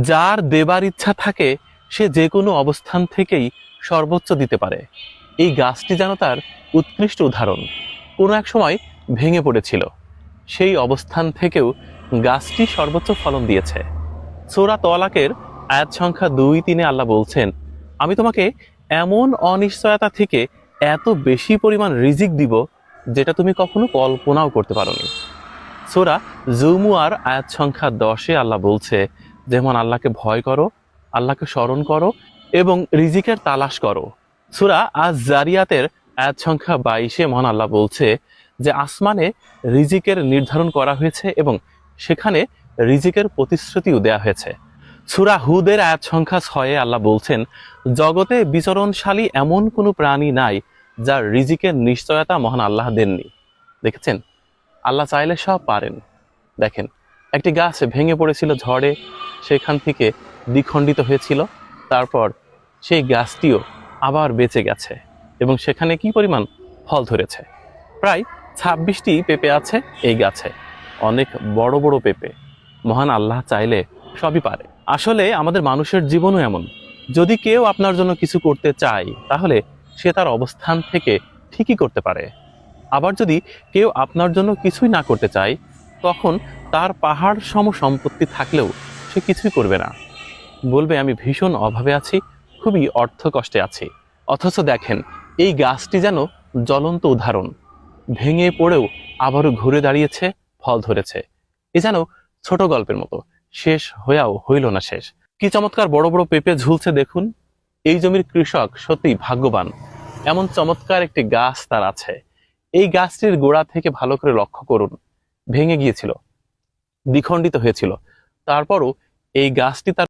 যার দেবার ইচ্ছা থাকে সে যে কোনো অবস্থান থেকেই সর্বোচ্চ দিতে পারে। এই গাছটি যেন তার উৎকৃষ্ট উদাহরণ। কোনো এক সময় ভেঙে পড়েছিল, সেই অবস্থান থেকেও গাছটি সর্বোচ্চ ফলন দিয়েছে। সূরা তলাকের আয়াত সংখ্যা 2-3 আল্লাহ বলছেন, আমি তোমাকে এমন অনিশ্চয়তা থেকে এত বেশি পরিমাণ রিজিক দিব যেটা তুমি কখনো কল্পনাও করতে পারোনি। সূরা জুমুয়ার আয়াত সংখ্যা 10 আল্লাহ বলছে, যেমন আল্লাহকে ভয় করো, আল্লাহকে স্মরণ করো এবং রিজিকের তালাশ করো। সূরা আজ জারিয়াতের আয়াত সংখ্যা 22 মহান আল্লাহ বলছে যে আসমানে রিজিকের নির্ধারণ করা হয়েছে এবং সেখানে রিজিকের প্রতিশ্রুতিও দেয়া হয়েছে। সূরা হুদের আয়াত সংখ্যা 6 আল্লাহ বলছেন, জগতে বিচরণশালী এমন কোনো প্রাণী নাই যার রিজিকের নিশ্চয়তা মহান আল্লাহ দেননি। দেখেছেন, আল্লাহ চাইলে সব পারেন। দেখেন, একটি গাছ ভেঙে পড়েছিল ঝড়ে, সেখান থেকে দ্বিখণ্ডিত হয়েছিল, তারপর সেই গাছটিও আবার বেঁচে গেছে এবং সেখানে কি পরিমাণ ফল ধরেছে। প্রায় 26টি পেঁপে আছে এই গাছে, অনেক বড় বড় পেঁপে। মহান আল্লাহ চাইলে সবই পারে। আসলে আমাদের মানুষের জীবনও এমন, যদি কেউ আপনার জন্য কিছু করতে চায় তাহলে সে তার অবস্থান থেকে ঠিকই করতে পারে। আবার যদি কেউ আপনার জন্য কিছুই না করতে চায়, তখন তার পাহাড় সম সম্পত্তি থাকলেও সে কিছুই করবে না, বলবে আমি ভীষণ অভাবে আছি, খুবই অর্থ কষ্টে আছি। অথচ দেখেন, এই গাছটি যেন জ্বলন্ত উদাহরণ। ভেঙে পড়েও আবারও ঘুরে দাঁড়িয়েছে, ফল ধরেছে। এ যেন ছোট গল্পের মতো, শেষ হয়েও হইল না শেষ। কি চমৎকার বড় বড় পেঁপে ঝুলছে দেখুন। এই জমির কৃষক সত্যিই ভাগ্যবান, এমন চমৎকার একটি গাছ তার আছে। এই গাছটির গোড়া থেকে ভালো করে লক্ষ্য করুন, ভেঙে গিয়েছিল, দ্বিখণ্ডিত হয়েছিল, তারপরও এই গাছটি তার